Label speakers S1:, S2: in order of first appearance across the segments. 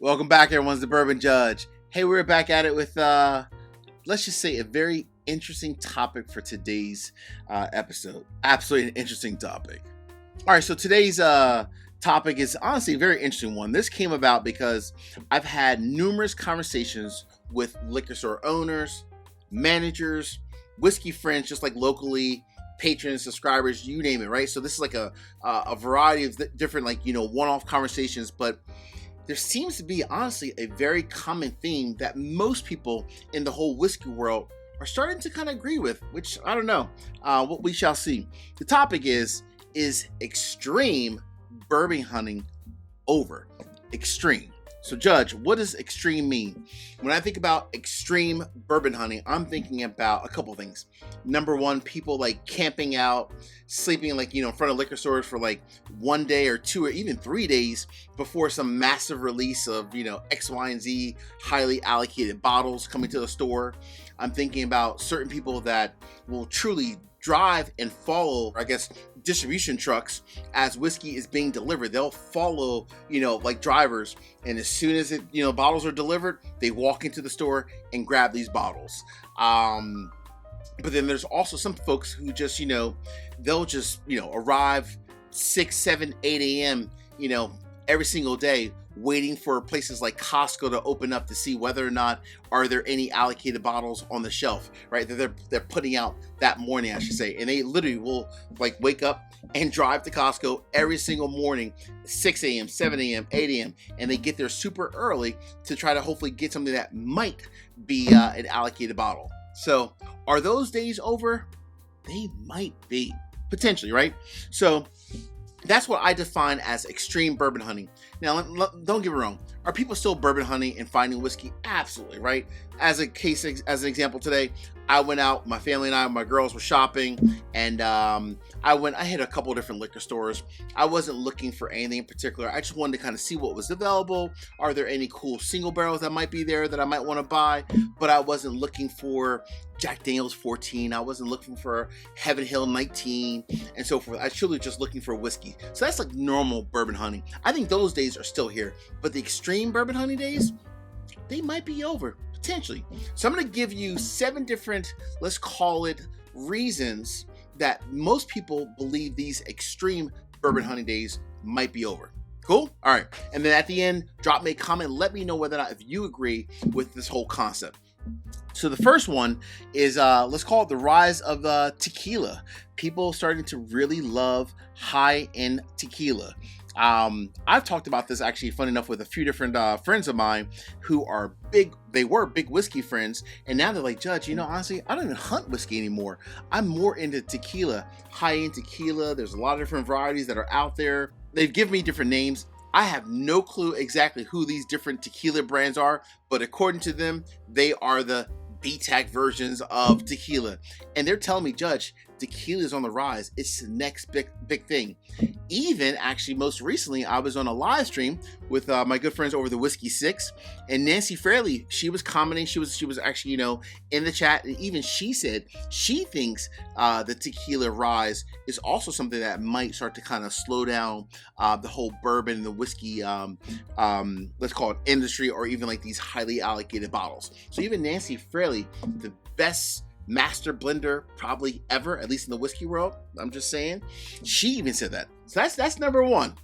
S1: Welcome back, everyone's the Bourbon Judge. Hey, we're back at it with, let's just say, a very interesting topic for today's episode. Absolutely an interesting topic. All right, so today's topic is honestly a very interesting one. This came about because I've had numerous conversations with liquor store owners, managers, whiskey friends, just like locally, patrons, subscribers, you name it, right? So this is like a variety of different, like, one-off conversations, but there seems to be, honestly, a very common theme that most people in the whole whiskey world are starting to kind of agree with, which, I don't know, what we shall see. The topic is extreme bourbon hunting over? Extreme. So, Judge, what does extreme mean? When I think about extreme bourbon hunting, I'm thinking about a couple things. Number one, people like camping out, sleeping like, in front of liquor stores for like 1 day or 2 or even 3 days before some massive release of, X, Y, and Z highly allocated bottles coming to the store. I'm thinking about certain people that will truly drive and follow, distribution trucks as whiskey is being delivered. They'll follow, like drivers, and as soon as bottles are delivered, they walk into the store and grab these bottles. But then there's also some folks who just, they'll just, arrive 6, 7, 8 a.m., every single day, waiting for places like Costco to open up to see whether or not are there any allocated bottles on the shelf, right? That they're putting out that morning, I should say. And they literally will like wake up and drive to Costco every single morning, 6 a.m., 7 a.m., 8 a.m. And they get there super early to try to hopefully get something that might be an allocated bottle. So are those days over? They might be, potentially, right? So that's what I define as extreme bourbon hunting. Now, don't get me wrong. Are people still bourbon hunting and finding whiskey? Absolutely, right? As an example today, I went out, my family and I, my girls were shopping, and I hit a couple different liquor stores. I wasn't looking for anything in particular. I just wanted to kind of see what was available. Are there any cool single barrels that might be there that I might want to buy? But I wasn't looking for Jack Daniel's 14. I wasn't looking for Heaven Hill 19 and so forth. I was truly just looking for whiskey. So that's like normal bourbon hunting. I think those days are still here, but the extreme bourbon hunting days, they might be over, potentially. So I'm going to give you 7 different, let's call it, reasons that most people believe these extreme bourbon hunting days might be over. Cool? All right. And then at the end, drop me a comment. Let me know whether or not if you agree with this whole concept. So the first one is, let's call it the rise of tequila. People starting to really love high-end tequila. I've talked about this actually, funny enough, with a few different friends of mine who are they were big whiskey friends, and now they're like, Judge, honestly, I don't even hunt whiskey anymore. I'm more into tequila, high-end tequila. There's a lot of different varieties that are out there. They've given me different names. I have no clue exactly who these different tequila brands are, but according to them, they are the BTAC versions of tequila. And they're telling me, Judge, tequila is on the rise. It's the next big thing. Even actually, most recently, I was on a live stream with my good friends over the Whiskey 6, and Nancy Fraley, she was commenting. She was actually, in the chat, and even she said she thinks the tequila rise is also something that might start to kind of slow down the whole bourbon and the whiskey, let's call it industry, or even like these highly allocated bottles. So even Nancy Fraley, the best master blender probably ever, at least in the whiskey world, I'm just saying, she even said that. So that's number one.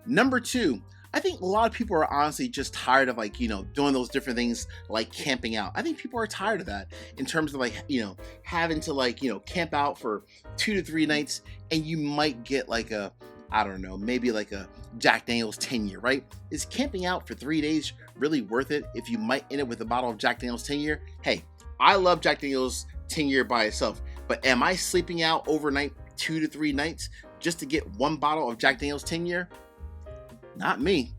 S1: Number two, I think a lot of people are honestly just tired of doing those different things like camping out. I think people are tired of that in terms of having to camp out for 2 to 3 nights, and you might get maybe like a Jack Daniel's 10-year, right? Is camping out for 3 days really worth it if you might end up with a bottle of Jack Daniel's 10-year? Hey, I love Jack Daniel's 10-year by itself, but am I sleeping out overnight 2 to 3 nights just to get 1 bottle of Jack Daniel's 10-year? Not me.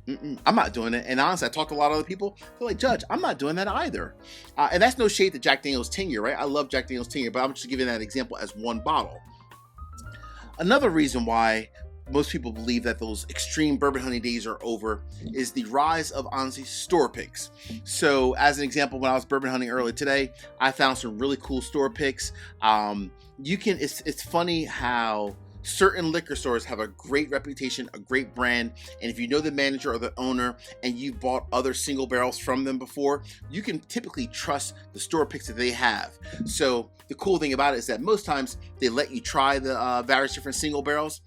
S1: I'm not doing it. And honestly, I talked to a lot of other people. They're like, Judge, I'm not doing that either. And that's no shade to Jack Daniel's 10-year, right? I love Jack Daniel's 10-year, but I'm just giving that example as 1 bottle. Another reason why most people believe that those extreme bourbon hunting days are over is the rise of, honestly, store picks. So as an example, when I was bourbon hunting earlier today, I found some really cool store picks. It's funny how certain liquor stores have a great reputation, a great brand, and if you know the manager or the owner and you've bought other single barrels from them before, you can typically trust the store picks that they have. So the cool thing about it is that most times they let you try the various different single barrels.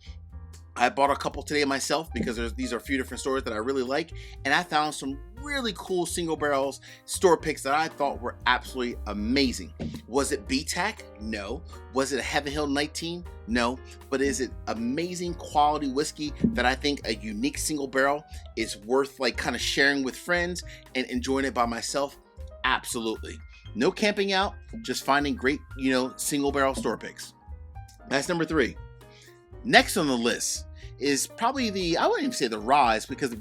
S1: I bought a couple today myself because these are a few different stores that I really like, and I found some really cool single barrels store picks that I thought were absolutely amazing. Was it BTAC? No. Was it a Heaven Hill 19? No. But is it amazing quality whiskey that I think a unique single barrel is worth like kind of sharing with friends and enjoying it by myself? Absolutely. No camping out, just finding great, single barrel store picks. That's number 3. Next on the list is probably I wouldn't even say the rise because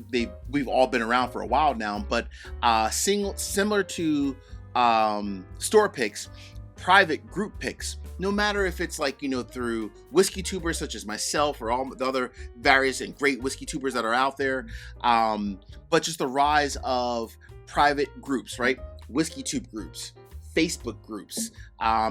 S1: we've all been around for a while now, but similar to store picks, private group picks. No matter if it's like, through whiskey tubers such as myself or all the other various and great whiskey tubers that are out there, but just the rise of private groups, right? Whiskey tube groups, Facebook groups.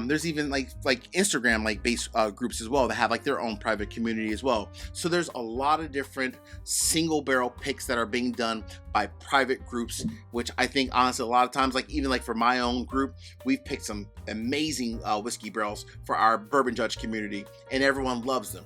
S1: There's even like Instagram based groups as well that have like their own private community as well. So there's a lot of different single barrel picks that are being done by private groups, which I think honestly a lot of times, even for my own group, we've picked some amazing whiskey barrels for our Bourbon Judge community, and everyone loves them.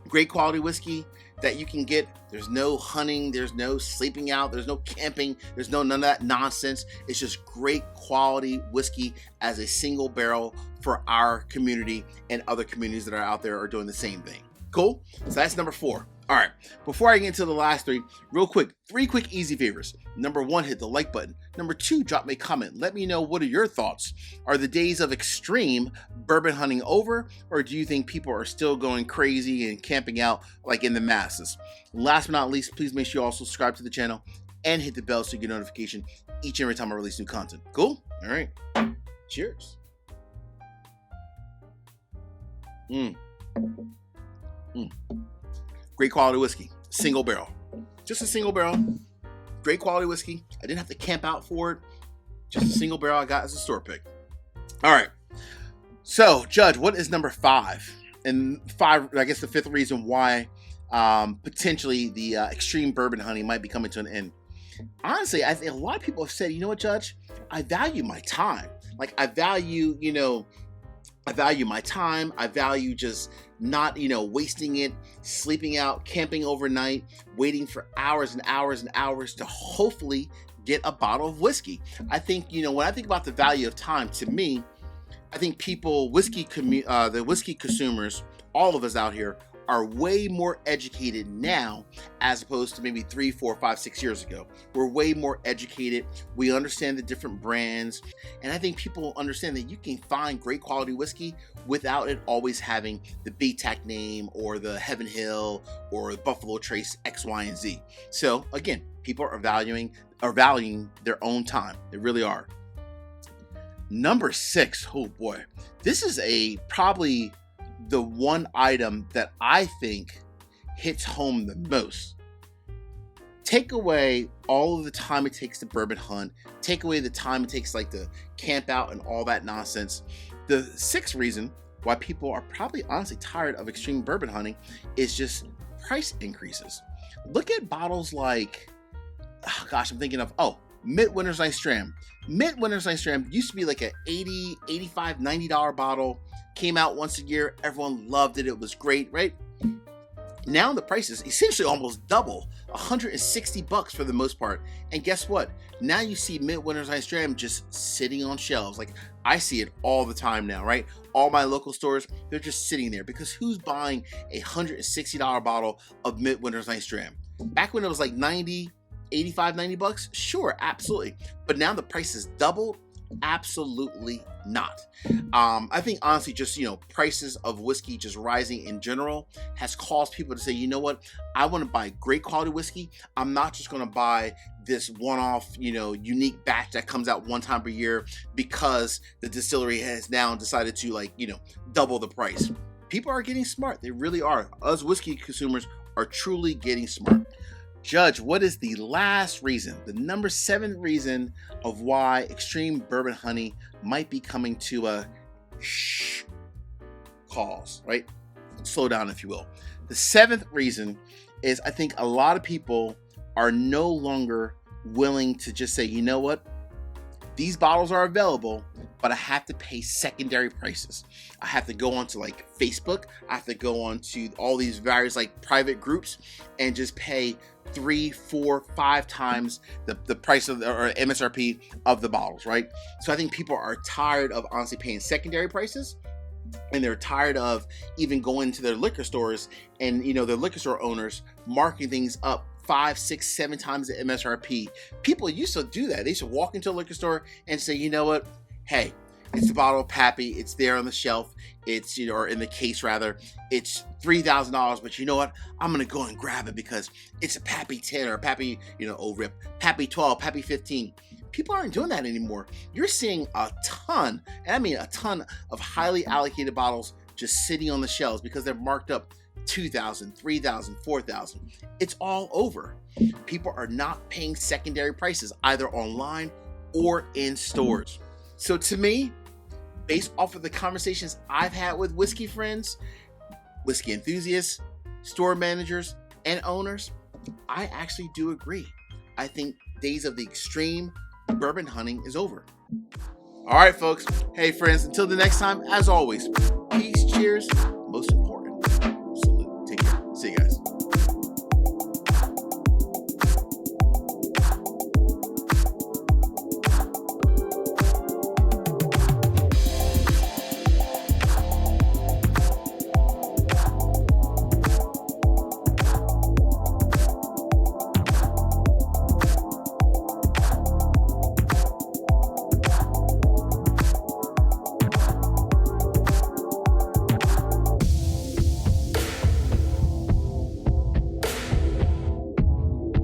S1: Great quality whiskey that you can get. There's no hunting, there's no sleeping out, there's no camping, there's none of that nonsense. It's just great quality whiskey as a single barrel for our community, and other communities that are out there are doing the same thing. Cool? So that's number 4. All right, before I get into the last 3, real quick, 3 quick easy favors. Number 1, hit the like button. Number 2, drop me a comment. Let me know, what are your thoughts? Are the days of extreme bourbon hunting over, or do you think people are still going crazy and camping out like in the masses? Last but not least, please make sure you also subscribe to the channel and hit the bell so you get notification each and every time I release new content. Cool? All right. Cheers. Great quality whiskey, single barrel, just a single barrel, great quality whiskey. I didn't have to camp out for it, just a single barrel I got as a store pick. All right, so Judge, what is number 5? And 5, I guess the 5th reason why potentially the extreme bourbon hunting might be coming to an end. Honestly, I think a lot of people have said, you know what, Judge, I value my time. I value my time. I value just not, wasting it, sleeping out, camping overnight, waiting for hours and hours and hours to hopefully get a bottle of whiskey. I think, when I think about the value of time, to me, I think the whiskey consumers, all of us out here, are way more educated now as opposed to maybe 3, 4, 5, 6 years ago. We're way more educated. We understand the different brands. And I think people understand that you can find great quality whiskey without it always having the BTAC name or the Heaven Hill or Buffalo Trace X, Y, and Z. So again, people are valuing their own time. They really are. Number 6, oh boy, this is probably the one item that I think hits home the most. Take away all of the time it takes to bourbon hunt, take away the time it takes to camp out and all that nonsense. The 6th reason why people are probably honestly tired of extreme bourbon hunting is just price increases. Look at bottles like, I'm thinking of, Midwinter's Night Dram. Midwinter's Night Dram used to be like a $80, $85, $90 bottle. Came out once a year. Everyone loved it. It was great, right? Now the price is essentially almost double, $160 for the most part. And guess what? Now you see Midwinter's Night Dram just sitting on shelves. I see it all the time now, right? All my local stores, they're just sitting there because who's buying a $160 bottle of Midwinter's Night Dram? Back when it was like $90, $85, $90, sure, absolutely. But now the price is doubled. Absolutely not. I think honestly, just prices of whiskey just rising in general has caused people to say, you know what, I want to buy great quality whiskey. I'm not just going to buy this one-off, unique batch that comes out one time per year because the distillery has now decided to double the price. People are getting smart. They really are. Us whiskey consumers are truly getting smart. Judge, what is the last reason, the number 7 reason of why extreme bourbon hunting might be coming to a cause, right? slow down, if you will. The seventh reason is I think a lot of people are no longer willing to just say, you know what? These bottles are available, but I have to pay secondary prices. I have to go onto like Facebook. I have to go onto all these various like private groups and just pay 3, 4, 5 times the price of or MSRP of the bottles, right? So I think people are tired of honestly paying secondary prices, and they're tired of even going to their liquor stores and, you know, their liquor store owners marking things up 5, 6, 7 times the MSRP. People used to do that. They used to walk into a liquor store and say, you know what? Hey, it's the bottle of Pappy. It's there on the shelf. It's, you know, or in the case rather. It's $3,000, but you know what? I'm gonna go and grab it because it's a Pappy 10 or Pappy, you know, oh rip, Pappy 12, Pappy 15. People aren't doing that anymore. You're seeing a ton, and I mean a ton of highly allocated bottles just sitting on the shelves because they're marked up $2,000, $3,000, $4,000. It's all over. People are not paying secondary prices either online or in stores. So to me, based off of the conversations I've had with whiskey friends, whiskey enthusiasts, store managers, and owners, I actually do agree. I think days of the extreme bourbon hunting is over. All right, folks. Hey, friends, until the next time, as always, peace, cheers, most important, salute. Take care. See you guys.